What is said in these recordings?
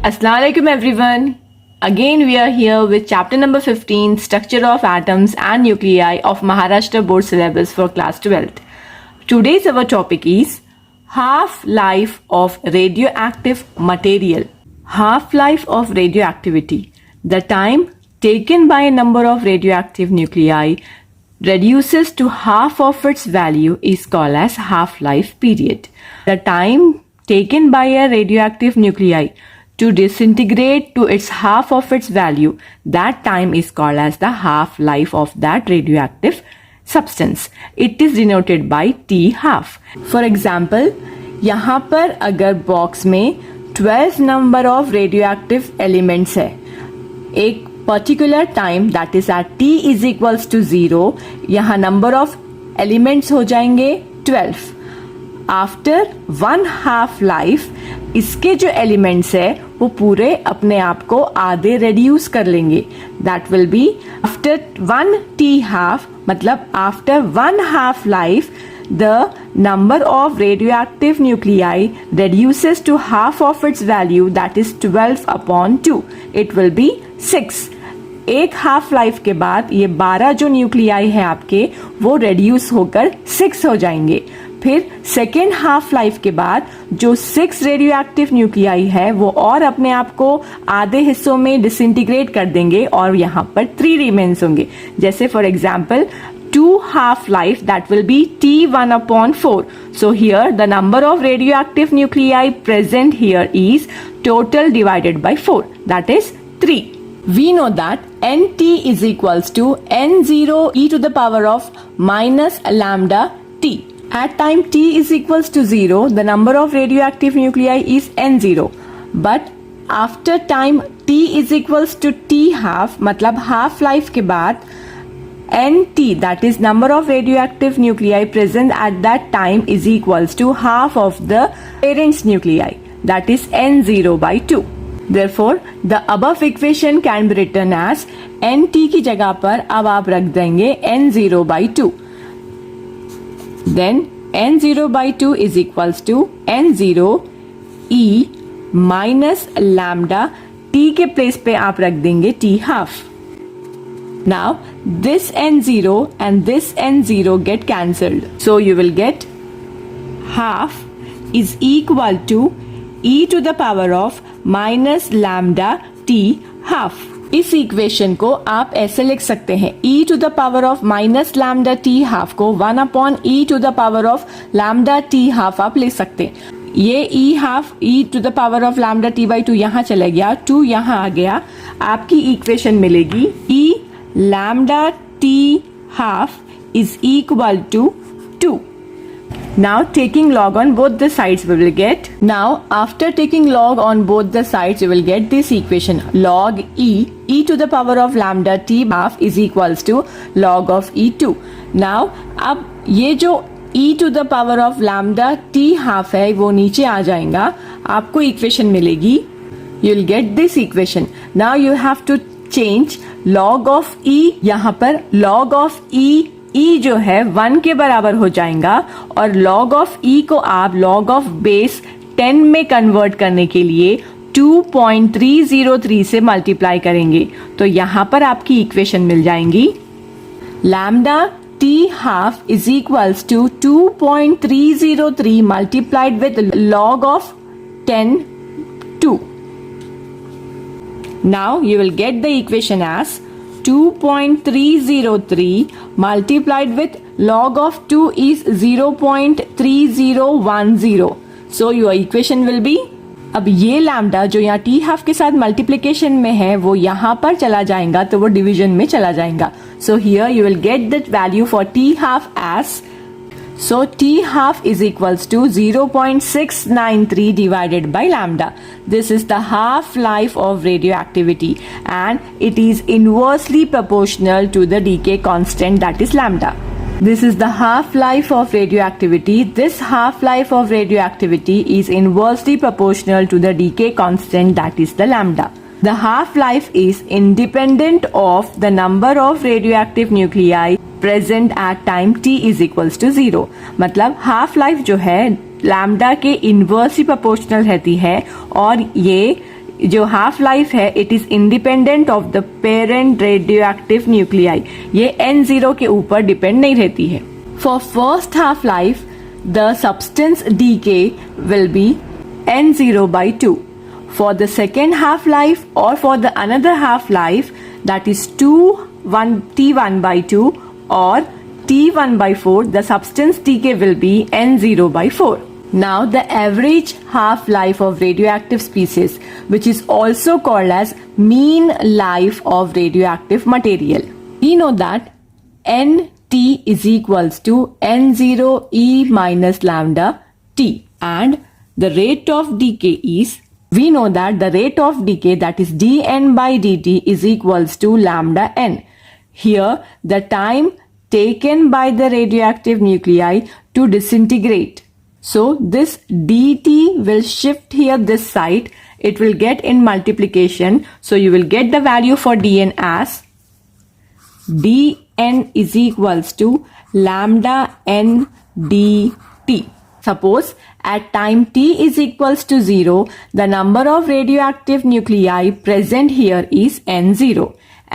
Assalamu alaikum everyone. Again we are here with chapter number 15, Structure of Atoms and Nuclei of Maharashtra Board Syllabus for class 12th. Today's our topic is half-life of radioactive material. Half-life of radioactivity. The time taken by a number of radioactive nuclei reduces to half of its value is called as half-life period. The time taken by a radioactive nuclei to disintegrate to its half of its value, that time is called as the half-life of that radioactive substance. It is denoted by T half. For example, यहाँ पर अगर box में 12 number of radioactive elements है, एक particular time that is at T is equals to 0, यहाँ number of elements हो जाएंगे 12. After one half life इसके जो एलिमेंट्स है वो पूरे अपने आप को आधे रिड्यूस कर लेंगे. That will be after one t half, मतलब after one half life the number of radioactive nuclei reduces to half of its value, that is 12/2. It will be 6. एक हाफ लाइफ के बाद ये 12 जो न्यूक्लियाई है आपके वो रेड्यूस होकर 6 हो जाएंगे. फिर सेकेंड हाफ लाइफ के बाद जो 6 रेडियोएक्टिव न्यूक्लियाई है वो और अपने आप को आधे हिस्सों में डिसइंटीग्रेट कर देंगे और यहाँ पर 3 रिमेन्स होंगे. जैसे for example 2 half life, that will be T1/4. So here the number of radioactive nuclei present here is total divided by 4, that is 3. We know that Nt is equals to N0 e to the power of minus lambda T. At time T is equals to 0, the number of radioactive nuclei is N0. But after time T is equals to T half, मतलब half life के बाद Nt, that is number of radioactive nuclei present at that time, is equals to half of the parent's nuclei, that is N0/2. Therefore, the above equation can be written as Nt की जगह पर अब आप रख देंगे N0/2. Then N0/2 is equals to N0 e minus lambda T के place पे आप रख देंगे T half. Now this N0 and this N0 get cancelled. So you will get half is equal to e to the power of minus lambda T half. इस equation को आप ऐसे लिख सकते हैं, e to the power of minus lambda T half को 1/e to the power of lambda T half आप लिख सकते हैं. ये e half e to the power of lambda T/2 यहाँ चला गया, 2 यहाँ आ गया, आपकी इक्वेशन मिलेगी e lambda T half is equal to 2. Now taking log on both the sides we will get. Now after taking log on both the sides you will get this equation, log e to the power of lambda T half is equals to log of e2. Now अब ये जो e to the power of lambda T half है वो नीचे आ जाएगा, आपको equation मिलेगी. You will get this equation. Now you have to change log of e, यहाँ पर log of e जो है 1 के बराबर हो जाएगा और log of e को आप log of base 10 में कन्वर्ट करने के लिए 2.303 से मल्टीप्लाई करेंगे तो यहाँ पर आपकी इक्वेशन मिल जाएंगी. Lambda T half is equals to 2.303 multiplied with log of 10 2. Now you will get the equation as 2.303 multiplied with log of 2 is 0.3010. So your equation will be, अब ये लैम्डा जो यहाँ टी हाफ के साथ multiplication में है वो यहाँ पर चला जाएगा तो वो डिवीजन में चला जाएगा. So here you will get that value for T half as, so T half is equals to 0.693 divided by lambda. This is the half-life of radioactivity and it is inversely proportional to the decay constant, that is lambda. This is the half-life of radioactivity. This half-life of radioactivity is inversely proportional to the decay constant, that is the lambda. The half-life is independent of the number of radioactive nuclei present at time t is equals to 0. मतलब half life जो है lambda के inversely proportional रहती है और ये जो half life है it is independent of the parent radioactive nuclei, ये N0 के ऊपर डिपेंड नहीं रहती है. For first half life the substance decay will be N0/2. For the second half life or for the another half life, that is T1/2 or T1/4, the substance decay will be N0/4. Now the average half life of radioactive species, which is also called as mean life of radioactive material. We know that NT is equals to N0 E minus lambda T, and the rate of decay is, we know that the rate of decay, that is dN/dt, is equals to lambda n. Here the time taken by the radioactive nuclei to disintegrate. So this dt will shift here this side, it will get in multiplication, so you will get the value for dN as dN is equals to lambda n dt. Suppose at time t is equals to 0, the number of radioactive nuclei present here is N0,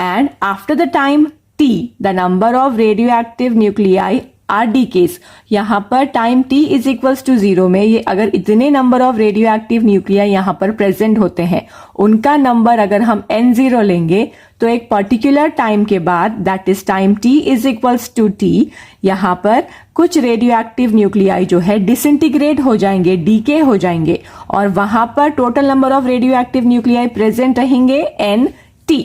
and after the time t, the number of radioactive nuclei are decays. यहाँ पर time t is equals to 0 में ये अगर इतने number of radioactive nuclei यहाँ पर present होते हैं, उनका नंबर अगर हम N0 लेंगे तो एक पर्टिकुलर टाइम के बाद, that is time t is equals to t, यहाँ पर कुछ रेडियो एक्टिव न्यूक्लियाई जो है डिसइंटीग्रेट हो जाएंगे, डीके हो जाएंगे, और वहां पर total number of radioactive nuclei present रहेंगे Nt.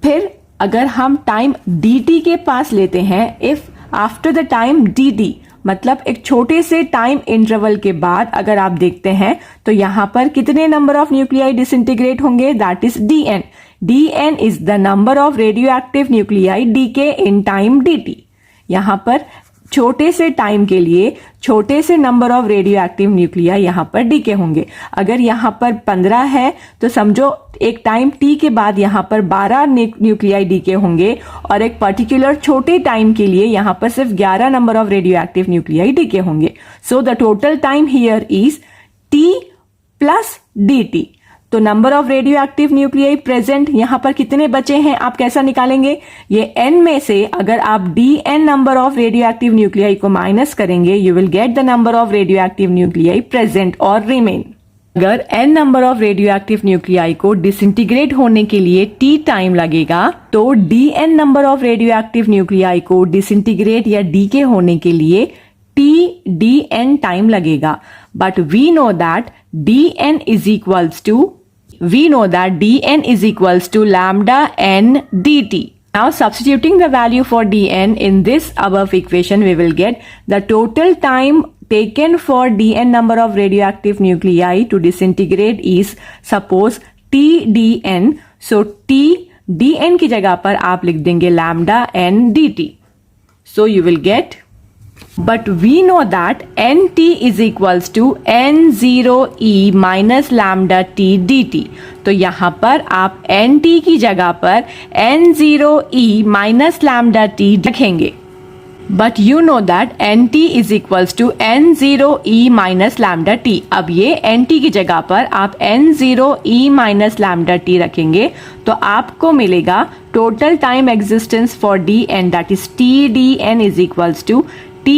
फिर अगर हम टाइम dt के पास लेते हैं, if after the time dt, मतलब एक छोटे से टाइम इंटरवल के बाद अगर आप देखते हैं तो यहां पर कितने नंबर ऑफ न्यूक्लियाई डिसइंटीग्रेट होंगे, that is dN. dN is the number of radioactive nuclei decay in time dt. यहां पर छोटे से टाइम के लिए छोटे से number of radioactive nuclei यहाँ पर डीके होंगे. अगर यहाँ पर 15 है तो समझो एक टाइम t के बाद यहाँ पर 12 न्यूक्लियाई डीके होंगे, और एक पर्टिकुलर छोटे टाइम के लिए यहाँ पर सिर्फ 11 number of radioactive nuclei decay होंगे. So the total time here is t plus dt. तो number of radioactive nuclei present यहाँ पर कितने बचे हैं आप कैसा निकालेंगे, ये n में से अगर आप dn number of radioactive nuclei को माइनस करेंगे, you will get the number of radioactive nuclei present और रिमेन. अगर n number of radioactive nuclei को डिसइंटीग्रेट होने के लिए t टाइम लगेगा, तो dn number of radioactive nuclei को डिसइंटीग्रेट या डीके होने के लिए t dn टाइम लगेगा. But we know that dn is equals to dn is equals to lambda n dt. Now substituting the value for dn in this above equation, we will get the total time taken for dn number of radioactive nuclei to disintegrate is suppose t dn. So t dn की जगह पर आप लिख देंगे lambda n dt. So you will get, but we know that Nt is equals to N0E minus lambda t dt. तो यहाँ पर आप Nt की जगह पर N0E minus lambda t रखेंगे. But you know that Nt is equals to N0E minus lambda t. अब ये Nt की जगह पर आप N0E minus lambda t रखेंगे तो आपको मिलेगा total time existence for Dn, that is Tdn is equals to t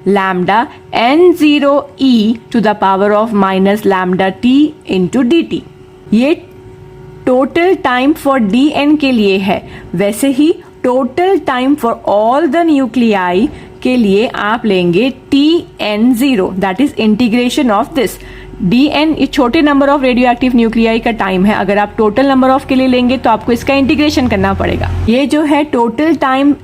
lambda N0E to the power of minus lambda t into dt. ये टोटल टाइम फॉर dn के लिए है. वैसे ही total time for all the nuclei के लिए आप लेंगे Tn0, that is integration of this. dn ये छोटे number of radioactive nuclei का टाइम है. अगर आप टोटल नंबर ऑफ के लिए लेंगे तो आपको इसका इंटीग्रेशन करना पड़ेगा. ये जो है टोटल टाइम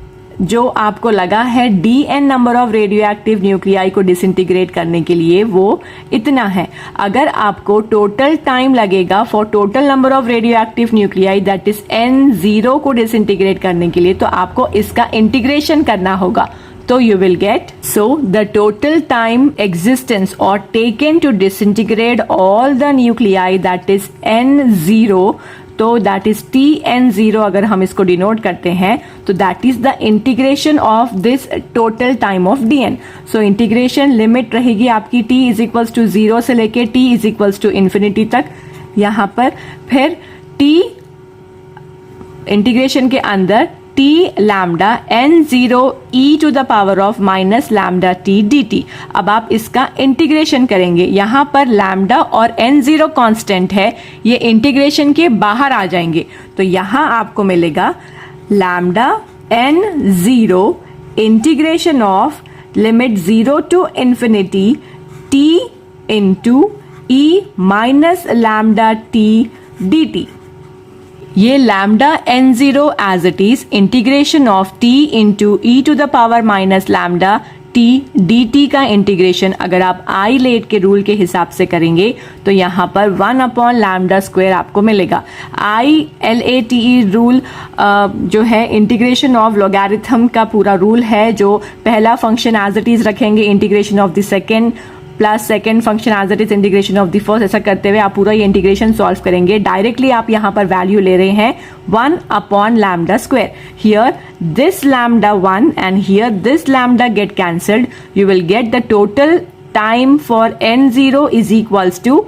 जो आपको लगा है dn number of radioactive nuclei को डिसइंटीग्रेट करने के लिए, वो इतना है. अगर आपको टोटल टाइम लगेगा for total number of radioactive nuclei, that is n0 को डिसइंटीग्रेट करने के लिए, तो आपको इसका इंटीग्रेशन करना होगा. तो you will get, so the total time existence or taken to disintegrate all the nuclei, that is n0, तो दैट इज Tn0. अगर हम इसको डिनोट करते हैं तो that is the integration of this total time of dn. So integration limit रहेगी आपकी t is equals to 0 से लेके t is equals to infinity तक. यहाँ पर फिर t इंटीग्रेशन के अंदर t lambda n0 e to the power of minus lambda t dt। अब आप इसका इंटीग्रेशन करेंगे, यहाँ पर लैम्डा और n0 कांस्टेंट है, ये इंटीग्रेशन के बाहर आ जाएंगे, तो यहाँ आपको मिलेगा lambda n0 integration of limit 0 to infinity t into e minus lambda t dt। ये lambda n0 as it is integration of t into e to the power minus lambda t dt का integration अगर आप I let के rule के हिसाब से करेंगे तो यहाँ पर 1 अपॉन लैम्डा स्क्वायर आपको मिलेगा। ILATE रूल जो है इंटीग्रेशन ऑफ लॉगरिथम का पूरा रूल है, जो पहला फंक्शन एज इट इज रखेंगे integration of the second plus second function as it is integration of the first, ऐसा करते हुए आप पूरा ये इंटीग्रेशन सॉल्व करेंगे। डायरेक्टली आप यहाँ पर वैल्यू ले रहे हैं 1 upon lambda square. Here this lambda 1 and here this lambda get cancelled, you will get the total time for n0 is equals to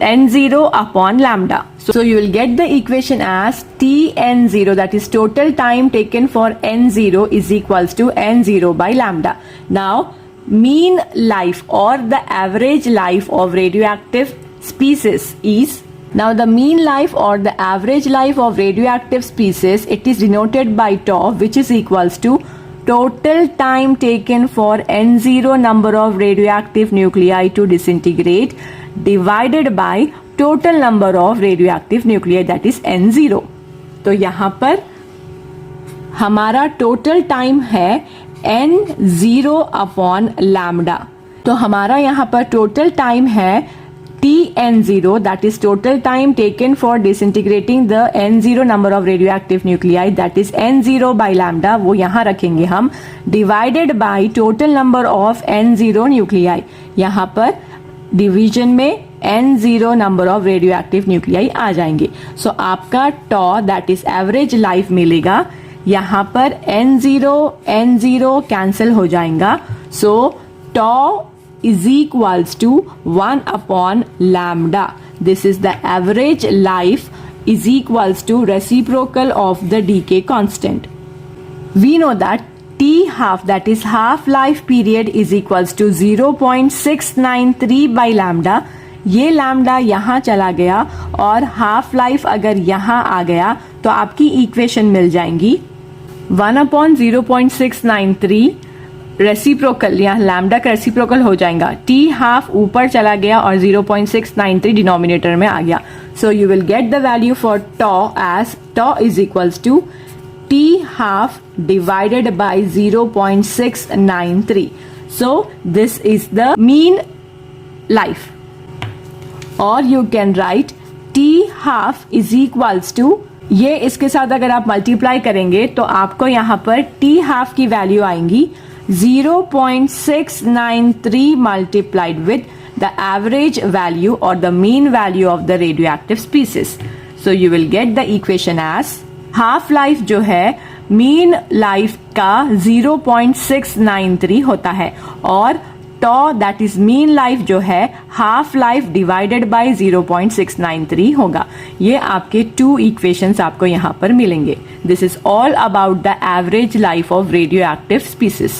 n0 upon lambda. So you will get the equation as Tn0, that is total time taken for n0 is equals to n0 by lambda. Now mean life or the average life of radioactive species is, now the mean life or the average life of radioactive species, it is denoted by tau, which is equals to total time taken for n0 number of radioactive nuclei to disintegrate divided by total number of radioactive nuclei, that is n0। तो यहाँ पर हमारा total time है n0 upon lambda, तो हमारा यहाँ पर total time है Tn0, that is total time taken for disintegrating the n0 number of radioactive nuclei, that is n0 by lambda, वो यहाँ रखेंगे हम, divided by total number of n0 nuclei। यहाँ पर डिवीजन में n0 number of radioactive nuclei आ जाएंगे। So आपका tau that is average life मिलेगा, यहाँ पर n0 कैंसिल हो जाएगा, so tau is equals to 1 upon lambda. This is the average life is equals to reciprocal of the decay constant. We know that T half, that is half life period, is equals to 0.693 by lambda. ये lambda यहाँ चला गया और half life अगर यहाँ आ गया तो आपकी इक्वेशन मिल जाएंगी 1 upon 0.693 रेसिप्रोकल, यहाँ लैम्डा का रेसिप्रोकल हो जाएगा, टी हाफ ऊपर चला गया और 0.693 डिनोमिनेटर में आ गया। So you will get the value for tau as tau is equals to t half divided by 0.693। So this is the mean life, और you can write t half is equals to, ये इसके साथ अगर आप multiply करेंगे तो आपको यहाँ पर टी हाफ की वैल्यू आएंगी 0.693 multiplied with the average value or the mean value of the radioactive species. So you will get the equation as half life जो है mean life का 0.693 होता है, और tau that is mean life जो है half life divided by 0.693 होगा। ये आपके 2 equations आपको यहाँ पर मिलेंगे। This is all about the average life of radioactive species.